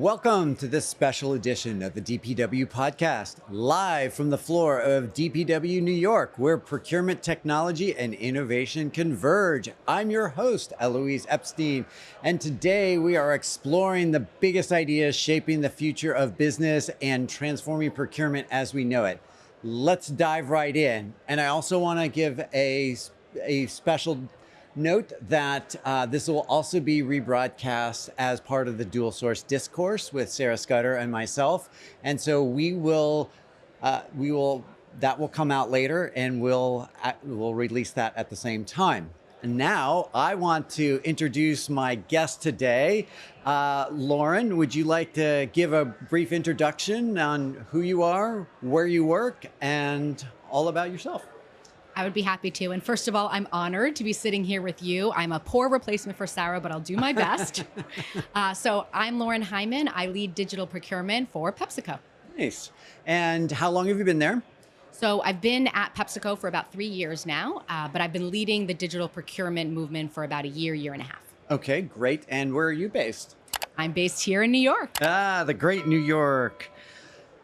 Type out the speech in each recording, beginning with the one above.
Welcome to this special edition of the DPW podcast, live from the floor of DPW New York, where procurement technology and innovation converge. I'm your host, Elouise Epstein, and today we are exploring the biggest ideas shaping the future of business and transforming procurement as we know it. Let's dive right in. And I also want to give a special note that this will also be rebroadcast as part of the dual source discourse with Sarah Scudder and myself. And so that will come out later, and we'll release that at the same time. And now I want to introduce my guest today. Lauren, would you like to give a brief introduction on who you are, where you work, and all about yourself? I would be happy to. And first of all, I'm honored to be sitting here with you. I'm a poor replacement for Sarah, but I'll do my best. So I'm Lauren Hyman. I lead digital procurement for PepsiCo. Nice. And how long have you been there? So I've been at PepsiCo for about 3 years now, but I've been leading the digital procurement movement for about a year and a half. Okay, great. And where are you based? I'm based here in New York. The great New York.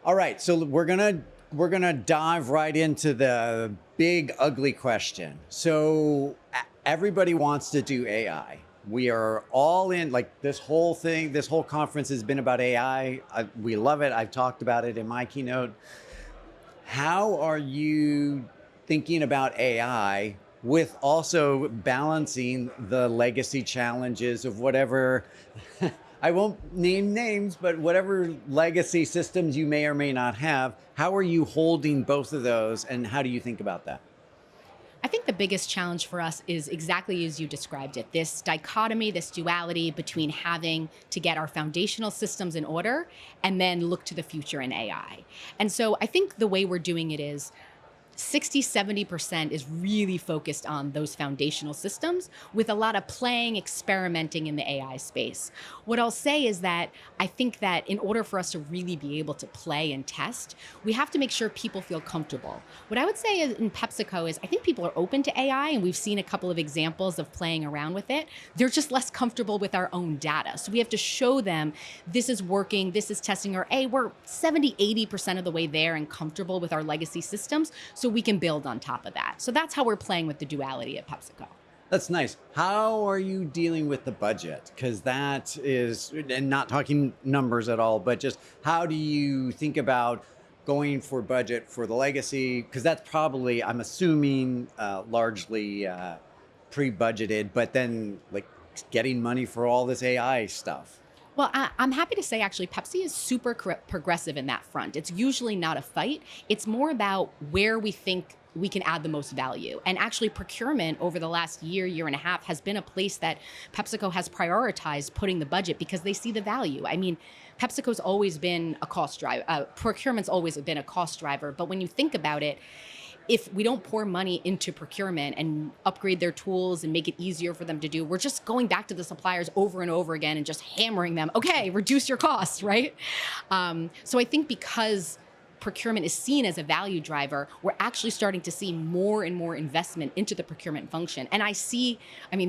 All right, so we're gonna dive right into the big, ugly question. So everybody wants to do AI. We are all in, like this whole conference has been about AI. We love it. I've talked about it in my keynote. How are you thinking about AI with also balancing the legacy challenges of whatever, I won't name names, but whatever legacy systems you may or may not have, how are you holding both of those, and how do you think about that? I think the biggest challenge for us is exactly as you described it, this dichotomy, this duality between having to get our foundational systems in order and then look to the future in AI. And so I think the way we're doing it is 60-70% is really focused on those foundational systems with a lot of playing, experimenting in the AI space. What I'll say is that I think that in order for us to really be able to play and test, we have to make sure people feel comfortable. What I would say in PepsiCo is I think people are open to AI, and we've seen a couple of examples of playing around with it. They're just less comfortable with our own data. So we have to show them this is working, this is testing, or we're 70-80% of the way there and comfortable with our legacy systems, so we can build on top of that. So that's how we're playing with the duality at PepsiCo. That's nice. How are you dealing with the budget? Because that is, and not talking numbers at all, but just how do you think about going for budget for the legacy? Because that's probably, I'm assuming, largely pre-budgeted, but then like getting money for all this AI stuff. Well, I'm happy to say, actually, Pepsi is super progressive in that front. It's usually not a fight. It's more about where we think we can add the most value. And actually, procurement over the last year and a half has been a place that PepsiCo has prioritized putting the budget because they see the value. I mean, PepsiCo's always been a cost driver. Procurement's always been a cost driver. But when you think about it, if we don't pour money into procurement and upgrade their tools and make it easier for them to do, we're just going back to the suppliers over and over again and just hammering them, okay, reduce your costs, right? So I think because procurement is seen as a value driver, we're actually starting to see more and more investment into the procurement function. And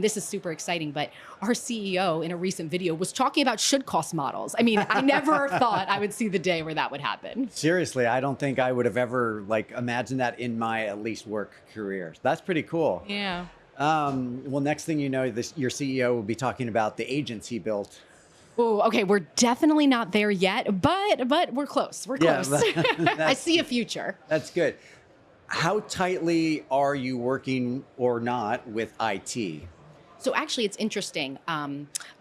this is super exciting, but our CEO in a recent video was talking about should cost models. I mean, I never thought I would see the day where that would happen. Seriously, I don't think I would have ever imagined that in my at least work career. That's pretty cool. Yeah. Well, next thing you know, your CEO will be talking about the agents he built. Oh, okay. We're definitely not there yet, but we're close. We're close. Yeah, I see a future. That's good. How tightly are you working or not with IT? So actually, it's interesting.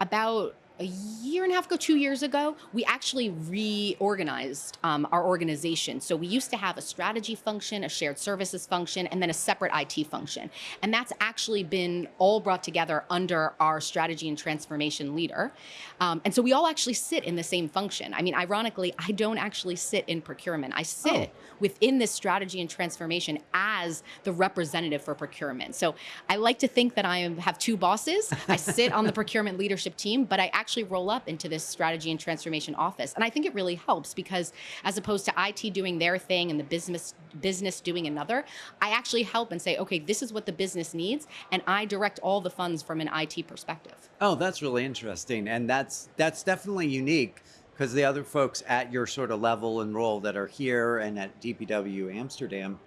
About a year and a half ago, 2 years ago, we actually reorganized our organization. So we used to have a strategy function, a shared services function, and then a separate IT function. And that's actually been all brought together under our strategy and transformation leader. And so we all actually sit in the same function. I mean, ironically, I don't actually sit in procurement. I sit within this strategy and transformation as the representative for procurement. So I like to think that I have two bosses. I sit on the procurement leadership team, but I actually roll up into this strategy and transformation office. And I think it really helps because as opposed to IT doing their thing and the business doing another, I actually help and say, okay, this is what the business needs. And I direct all the funds from an IT perspective. Oh, that's really interesting. And that's definitely unique because the other folks at your sort of level and role that are here and at DPW Amsterdam,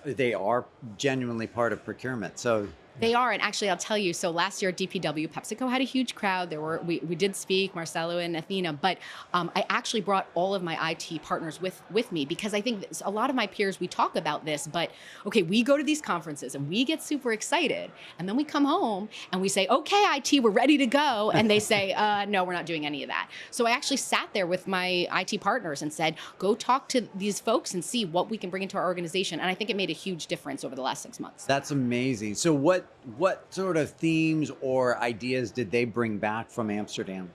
they are genuinely part of procurement. So They are, and actually, I'll tell you. So last year at DPW, PepsiCo had a huge crowd. We did speak, Marcelo and Athena, but I actually brought all of my IT partners with me because I think a lot of my peers, we talk about this, but okay, we go to these conferences and we get super excited, and then we come home and we say, okay, IT, we're ready to go, and they say, no, we're not doing any of that. So I actually sat there with my IT partners and said, go talk to these folks and see what we can bring into our organization, and I think it made a huge difference over the last 6 months. that's amazing. So what sort of themes or ideas did they bring back from Amsterdam?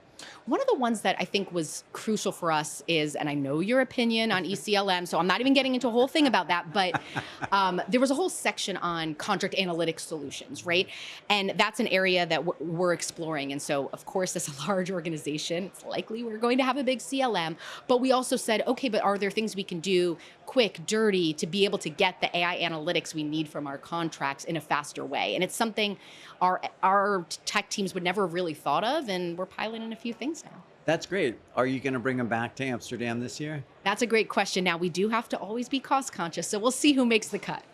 One of the ones that I think was crucial for us is, and I know your opinion on ECLM, so I'm not even getting into a whole thing about that, but there was a whole section on contract analytics solutions, right? And that's an area that we're exploring. And so, of course, as a large organization, it's likely we're going to have a big CLM, but we also said, okay, but are there things we can do quick, dirty, to be able to get the AI analytics we need from our contracts in a faster way? And it's something our tech teams would never have really thought of, and we're piloting a few things now. That's great. Are you going to bring them back to Amsterdam this year? That's a great question. Now, we do have to always be cost conscious, so we'll see who makes the cut.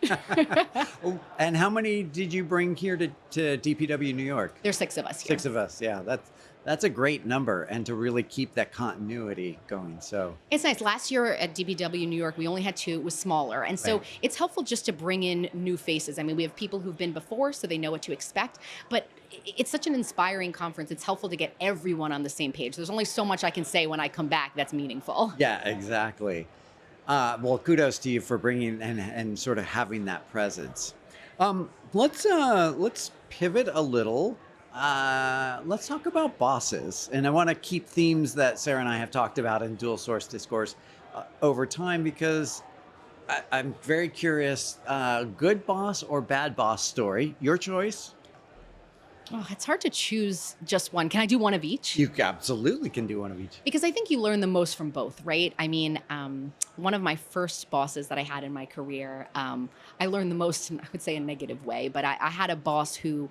Oh, and how many did you bring here to DPW New York? There's 6 of us here. 6 of us, yeah. That's a great number, and to really keep that continuity going. So It's nice. Last year at DPW New York, we only had 2. It was smaller. And so Right. it's helpful just to bring in new faces. I mean, we have people who've been before, so they know what to expect. But it's such an inspiring conference. It's helpful to get everyone on the same page. There's only so much I can say when I come back that's meaningful. yeah, exactly. Well, kudos to you for bringing and sort of having that presence. Let's pivot a little. Let's talk about bosses, and I want to keep themes that Sarah and I have talked about in dual source discourse over time, because I'm very curious. Good boss or bad boss story? Your choice. Oh, it's hard to choose just one. Can I do one of each? You absolutely can do one of each. Because I think you learn the most from both, right? I mean, one of my first bosses that I had in my career, I learned the most in, I would say, a negative way, but I had a boss who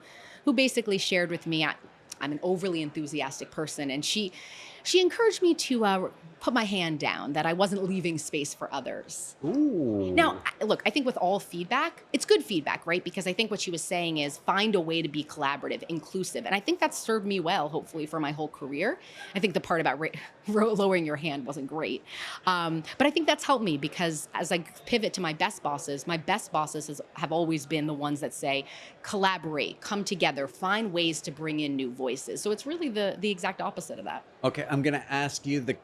basically shared with me, I'm an overly enthusiastic person, and she encouraged me to put my hand down, that I wasn't leaving space for others. Ooh. Now, look, I think with all feedback, it's good feedback, right? Because I think what she was saying is find a way to be collaborative, inclusive. And I think that served me well, hopefully, for my whole career. I think the part about lowering your hand wasn't great. But I think that's helped me, because as I pivot to my best bosses have always been the ones that say, collaborate, come together, find ways to bring in new voices. So it's really the exact opposite of that. Okay, I'm going to ask you the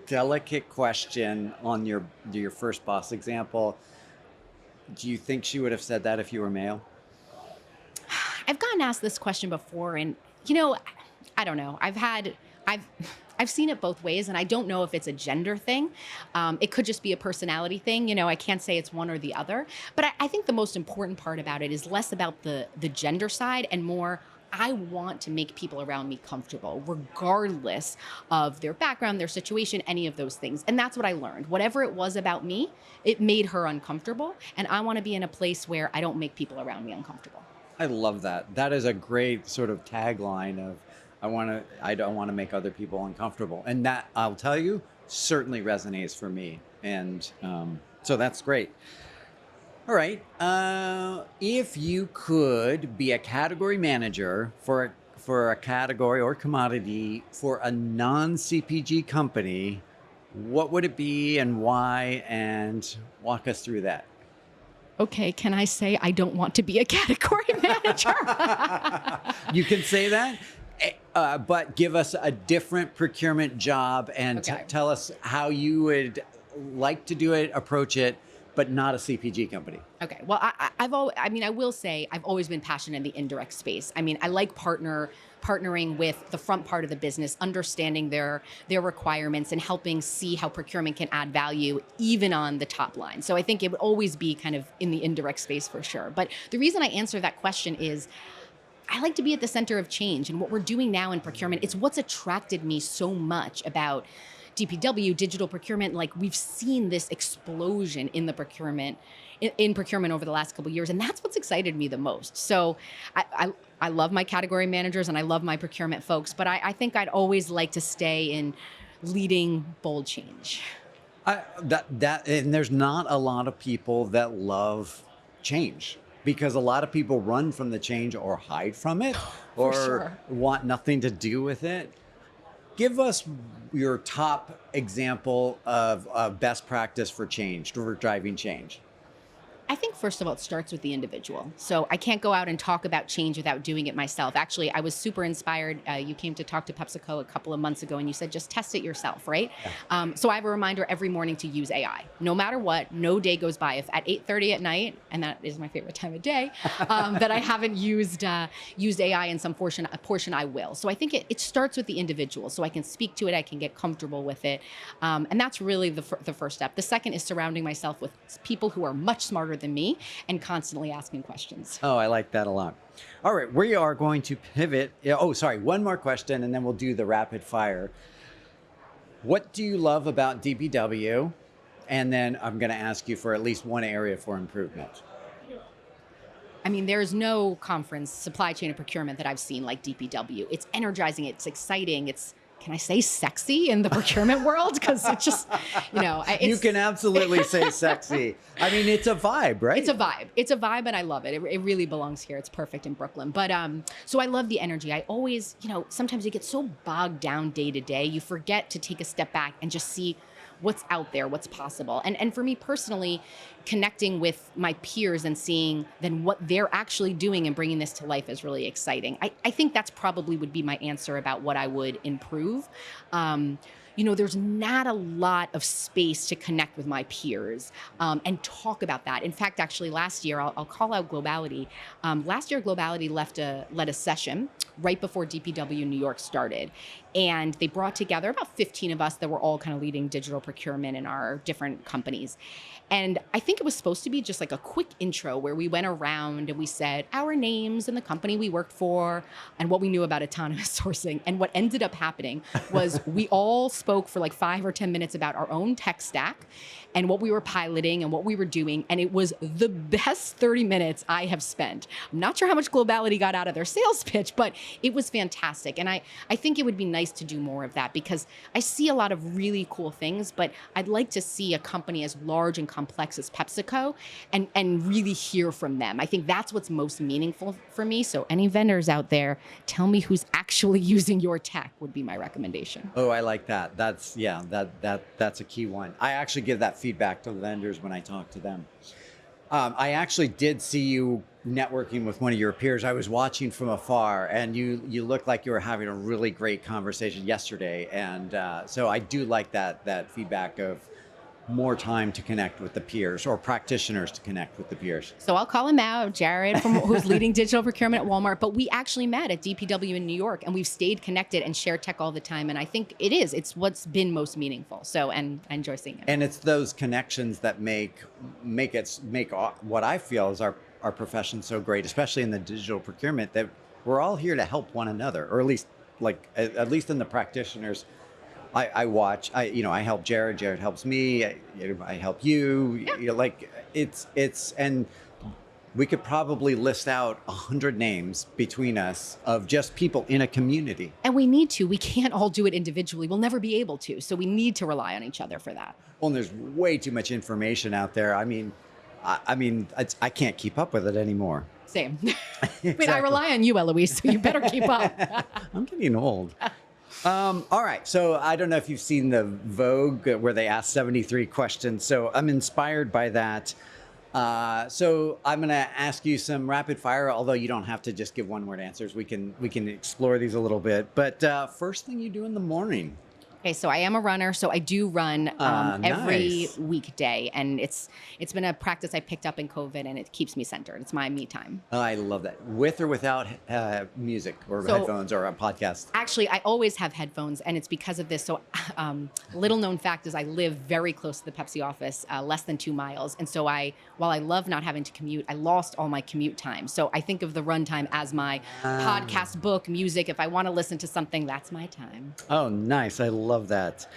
delicate question on your first boss example. Do you think she would have said that if you were male? I've gotten asked this question before, and I don't know. I've seen it both ways, and I don't know if it's a gender thing. It could just be a personality thing. I can't say it's one or the other. But I think the most important part about it is less about the gender side and more, I want to make people around me comfortable, regardless of their background, their situation, any of those things. And that's what I learned. Whatever it was about me, it made her uncomfortable. And I want to be in a place where I don't make people around me uncomfortable. I love that. That is a great sort of tagline of I don't want to make other people uncomfortable. And that, I'll tell you, certainly resonates for me. And so that's great. All right. If you could be a category manager for a category or commodity for a non-CPG company, what would it be and why? And walk us through that. Okay, can I say I don't want to be a category manager? You can say that, but give us a different procurement job and Okay. tell us how you would like to do it, approach it, but not a CPG company. Okay. Well, I will say I've always been passionate in the indirect space. I mean, I like partnering with the front part of the business, understanding their requirements and helping see how procurement can add value even on the top line. So I think it would always be kind of in the indirect space for sure. But the reason I answer that question is I like to be at the center of change. And what we're doing now in procurement, it's what's attracted me so much about DPW, digital procurement, like we've seen this explosion in the procurement, in procurement over the last couple of years. And that's what's excited me the most. So I love my category managers and I love my procurement folks, but I think I'd always like to stay in leading bold change. And there's not a lot of people that love change, because a lot of people run from the change or hide from it or sure. want nothing to do with it. Give us your top example of best practice for change, for driving change. I think, first of all, it starts with the individual. So I can't go out and talk about change without doing it myself. Actually, I was super inspired. You came to talk to PepsiCo a couple of months ago, and you said, just test it yourself, right? Yeah. So I have a reminder every morning to use AI. No matter what, no day goes by. If at 8:30 at night, and that is my favorite time of day, that I haven't used AI in some portion, I will. So I think it starts with the individual. So I can speak to it, I can get comfortable with it. And that's really the first step. The second is surrounding myself with people who are much smarter than me and constantly asking questions. Oh, I like that a lot. All right, we are going to pivot. Oh, sorry, one more question and then we'll do the rapid fire. What do you love about DPW? And then I'm going to ask you for at least one area for improvement. I mean, there's no conference, supply chain and procurement that I've seen like DPW. It's energizing, it's exciting, it's, can I say sexy in the procurement world? Because it's just, you can absolutely say sexy. I mean, it's a vibe, right? It's a vibe. It's a vibe, and I love it. It really belongs here. It's perfect in Brooklyn. But so I love the energy. I always, sometimes you get so bogged down day to day, you forget to take a step back and just see what's out there, what's possible. And for me personally, connecting with my peers and seeing then what they're actually doing and bringing this to life is really exciting. I think that's probably would be my answer about what I would improve. There's not a lot of space to connect with my peers and talk about that. In fact, actually last year, I'll call out Globality. Last year, Globality led a session right before DPW New York started. And they brought together about 15 of us that were all kind of leading digital procurement in our different companies. And I think it was supposed to be just like a quick intro where we went around and we said our names and the company we worked for and what we knew about autonomous sourcing. And what ended up happening was we all spoke for like 5 or 10 minutes about our own tech stack and what we were piloting and what we were doing. And it was the best 30 minutes I have spent. I'm not sure how much Globality got out of their sales pitch, but it was fantastic. And I think it would be nice to do more of that because I see a lot of really cool things, but I'd like to see a company as large and complex as PepsiCo and really hear from them. I think that's what's most meaningful for me. So any vendors out there, tell me who's actually using your tech would be my recommendation. Oh, I like that. That's a key one. I actually give that feedback to the vendors when I talk to them. I actually did see you networking with one of your peers. I was watching from afar, and you looked like you were having a really great conversation yesterday. And so I do like that feedback of more time to connect with the peers or practitioners to connect with the peers. So I'll call him out, Jared, who's leading digital procurement at Walmart. But we actually met at DPW in New York, and we've stayed connected and shared tech all the time. And I think it's what's been most meaningful. So, and I enjoy seeing it. And it's those connections that make what I feel is our profession so great, especially in the digital procurement, that we're all here to help one another, or at least in the practitioners. I watch. I help Jared. Jared helps me. I help you. Yeah. And we could probably list out 100 names between us of just people in a community. And we need to. We can't all do it individually. We'll never be able to. So we need to rely on each other for that. Well, and there's way too much information out there. I mean, I can't keep up with it anymore. Same. Exactly. But I rely on you, Elouise, so you better keep up. I'm getting old. All right. So I don't know if you've seen the Vogue where they asked 73 questions. So I'm inspired by that. So I'm going to ask you some rapid fire, although you don't have to just give one word answers. We can explore these a little bit. But first thing you do in the morning. Okay, so I am a runner, so I do run every Nice. weekday, and it's been a practice I picked up in COVID, and it keeps me centered. It's my me time. Oh, I love that. With or without music or So- headphones or a podcast. Actually, I always have headphones, and it's because of this. So, little known fact is I live very close to the Pepsi office, less than 2 miles, and so while I love not having to commute, I lost all my commute time. So I think of the run time as my podcast, book, music. If I want to listen to something, that's my time. Oh, nice. I love love that.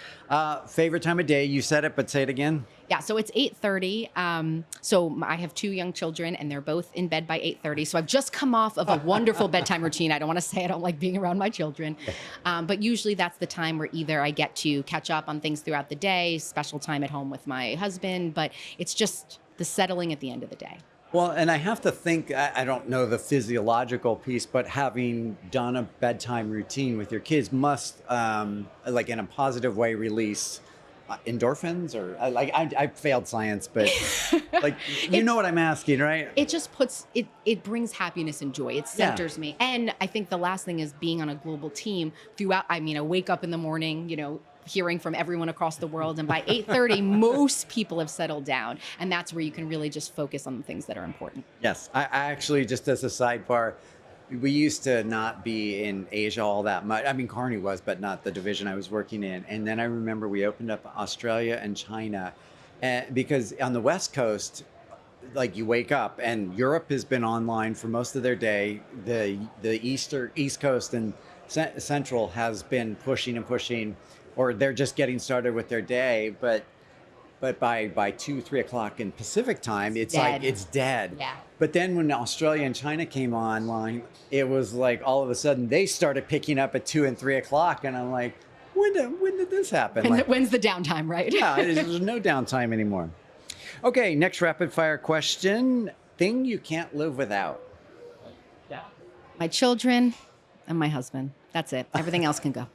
Favorite time of day? You said it, but say it again. Yeah, so it's 8:30. So I have two young children, and they're both in bed by 8:30. So I've just come off of a wonderful bedtime routine. I don't want to say I don't like being around my children, but usually that's the time where either I get to catch up on things throughout the day, special time at home with my husband, but it's just the settling at the end of the day. Well, and I have to think, I don't know the physiological piece, but having done a bedtime routine with your kids must, like in a positive way, release endorphins or I failed science, but like, you know what I'm asking, right? It just it brings happiness and joy. It centers me. And I think the last thing is being on a global team throughout. I mean, I wake up in the morning, hearing from everyone across the world. And by 8:30, most people have settled down. And that's where you can really just focus on the things that are important. Yes. I actually, just as a sidebar, we used to not be in Asia all that much. I mean, Kearney was, but not the division I was working in. And then I remember we opened up Australia and China, because on the West Coast, like you wake up and Europe has been online for most of their day. The East Coast and Central has been pushing and pushing, or they're just getting started with their day. But by 2-3 o'clock in Pacific time, it's dead. like it's dead. Yeah. But then when Australia and China came online, it was like all of a sudden they started picking up at 2 and 3 o'clock, and I'm like, when did this happen? When's the downtime, right? Yeah, there's no downtime anymore. Okay, next rapid fire question: thing you can't live without. Yeah. My children and my husband. That's it. Everything else can go.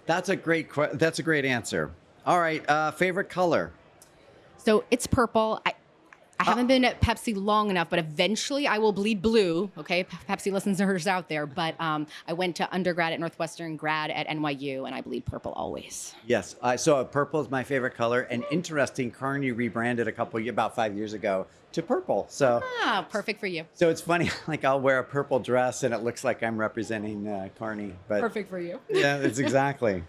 That's a great answer. All right, favorite color. So it's purple. I haven't been at Pepsi long enough, but eventually I will bleed blue. Okay, Pepsi listeners out there. But I went to undergrad at Northwestern, grad at NYU, and I bleed purple always. Yes, so purple is my favorite color. And interesting, Kearney rebranded about 5 years ago to purple. So perfect for you. So it's funny, like I'll wear a purple dress and it looks like I'm representing Kearney. But perfect for you. Yeah, it's exactly.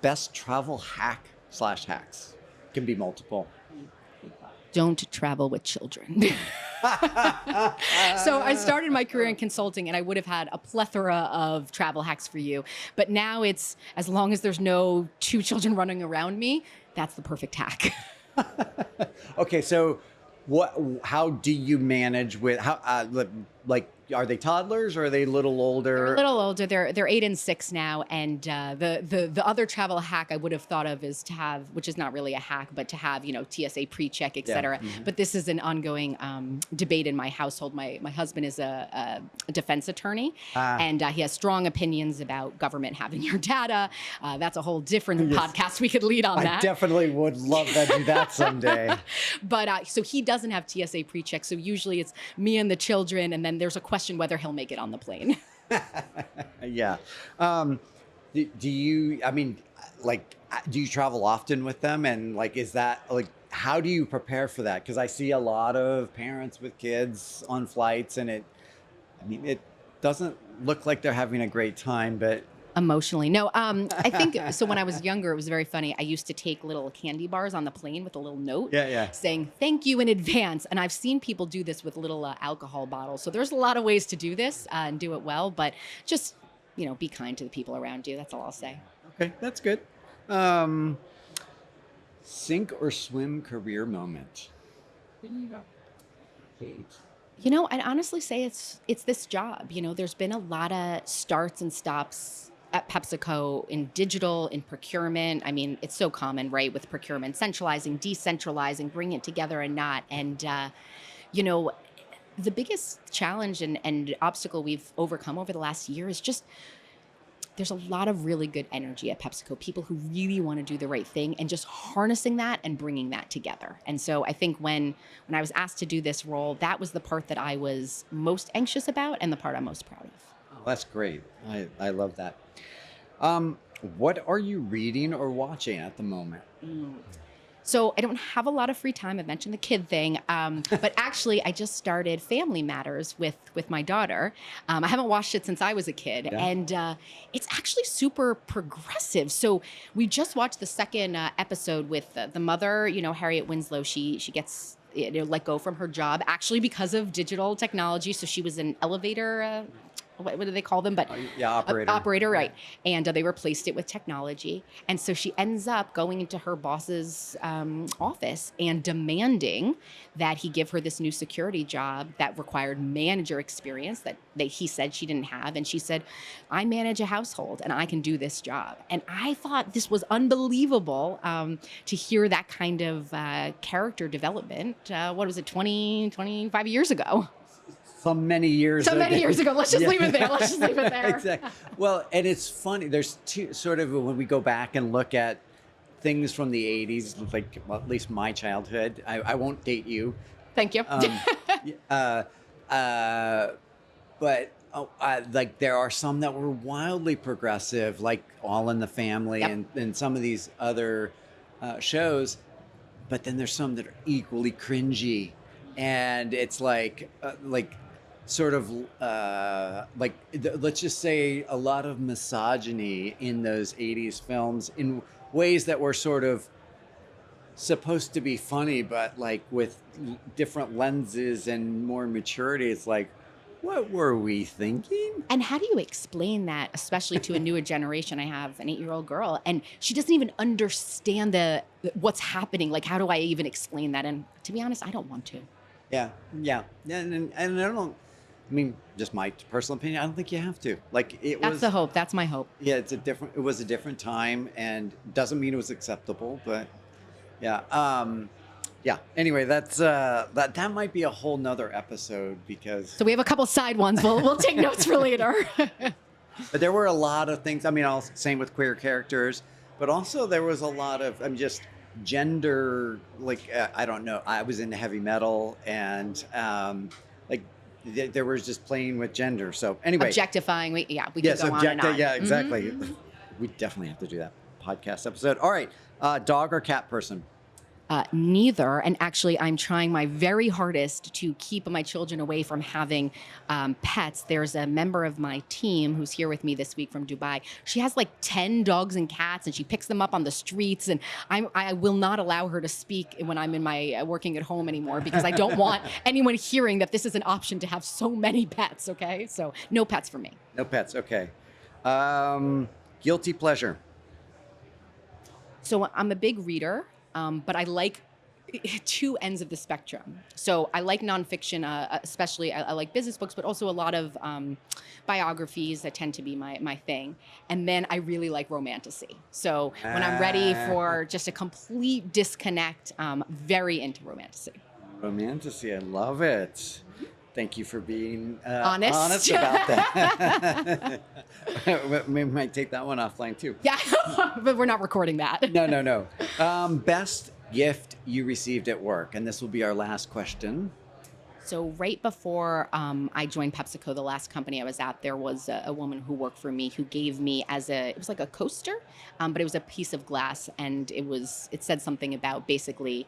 Best travel hack/hacks. Can be multiple. Don't travel with children. So I started my career in consulting, and I would have had a plethora of travel hacks for you. But now it's, as long as there's no two children running around me, that's the perfect hack. Okay, so how do you manage with are they toddlers or are they a little older? They're a little older. They're 8 and 6 now. And the other travel hack I would have thought of is to have, which is not really a hack, but to have, TSA pre-check, et cetera. Yeah. Mm-hmm. But this is an ongoing debate in my household. My husband is a defense attorney, and he has strong opinions about government having your data. That's a whole different podcast we could lead on that. I definitely would love to do that someday. But so he doesn't have TSA pre-check. So usually it's me and the children, and then there's a question whether he'll make it on the plane. Yeah. Do you travel often with them? And is that how do you prepare for that? Because I see a lot of parents with kids on flights, and it doesn't look like they're having a great time, but emotionally. No, I think, so when I was younger, it was very funny. I used to take little candy bars on the plane with a little note saying, thank you in advance. And I've seen people do this with little alcohol bottles. So there's a lot of ways to do this and do it well, but just, be kind to the people around you. That's all I'll say. Okay, that's good. Sink or swim career moment. I'd honestly say it's this job. There's been a lot of starts and stops at PepsiCo in digital, in procurement. I mean, it's so common, right, with procurement, centralizing, decentralizing, bringing it together and not. And, the biggest challenge and obstacle we've overcome over the last year is just, there's a lot of really good energy at PepsiCo, people who really want to do the right thing, and just harnessing that and bringing that together. And so I think when I was asked to do this role, that was the part that I was most anxious about and the part I'm most proud of. Oh, that's great. I love that. What are you reading or watching at the moment? So I don't have a lot of free time. I mentioned the kid thing, but actually I just started Family Matters with my daughter. I haven't watched it since I was a kid, and it's actually super progressive. So we just watched the second episode with the mother, Harriet Winslow. She gets let go from her job actually because of digital technology. So she was an elevator what do they call them? But Yeah, operator. Operator, right. And they replaced it with technology. And so she ends up going into her boss's office and demanding that he give her this new security job that required manager experience that he said she didn't have. And she said, I manage a household and I can do this job. And I thought this was unbelievable to hear that kind of character development. What was it, 25 years ago? So many years ago. Let's just leave it there. Let's just leave it there. Exactly. Well, and it's funny. There's two sort of, when we go back and look at things from the 80s, like, well, at least my childhood. I won't date you. Thank you. But like there are some that were wildly progressive, like All in the Family, Yep. and some of these other shows. But then there's some that are equally cringy, and it's like sort of let's just say a lot of misogyny in those 80s films in ways that were sort of supposed to be funny, but like with different lenses and more maturity. It's like, what were we thinking? And how do you explain that, especially to a newer generation? I have an 8-year-old girl, and she doesn't even understand what's happening. Like, how do I even explain that? And to be honest, I don't want to. Yeah. And I don't, I mean, just my personal opinion, I don't think you have to. Like, That's the hope. That's my hope. Yeah, it was a different time, and doesn't mean it was acceptable, but yeah. Yeah. Anyway, that might be a whole nother episode, because. So we have a couple side ones. We'll take notes for later. But there were a lot of things. I mean, same with queer characters, but also there was a lot of, just gender. Like, I don't know. I was into heavy metal, and like there was just playing with gender. So anyway, Objectifying. We could go on and on. Yeah, exactly. Mm-hmm. We definitely have to do that podcast episode. All right, dog or cat person? Neither. And actually, I'm trying my very hardest to keep my children away from having pets. There's a member of my team who's here with me this week from Dubai. She has like 10 dogs and cats, and she picks them up on the streets. And I will not allow her to speak when I'm in my working at home anymore, because I don't want anyone hearing that this is an option to have so many pets. Okay, so no pets for me. No pets. Okay. Guilty pleasure. So I'm a big reader. But I like two ends of the spectrum. So I like nonfiction, especially I like business books, but also a lot of biographies that tend to be my thing. And then I really like romantasy. So when I'm ready for just a complete disconnect, very into romantasy. Romantasy, I love it. Thank you for being honest about that. We might take that one offline too. Yeah, but we're not recording that. No. Best gift you received at work, and this will be our last question. So right before I joined PepsiCo, the last company I was at, there was a woman who worked for me who gave me it was like a coaster, but it was a piece of glass, and it said something about basically,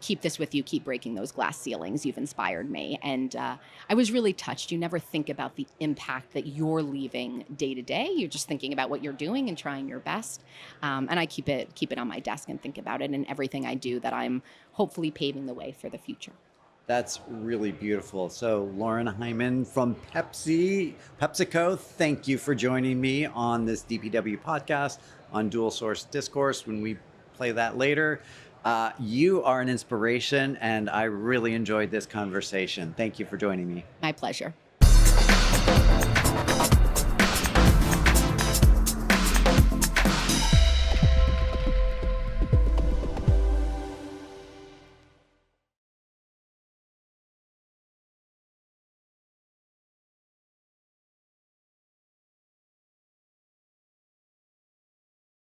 keep this with you, keep breaking those glass ceilings, you've inspired me. And I was really touched. You never think about the impact that you're leaving day to day. You're just thinking about what you're doing and trying your best. And I keep it on my desk and think about it in everything I do, that I'm hopefully paving the way for the future. That's really beautiful. So Lauren Hyman from PepsiCo, thank you for joining me on this DPW podcast on Dual Source Discourse. When we play that later, you are an inspiration, and I really enjoyed this conversation. Thank you for joining me. My pleasure.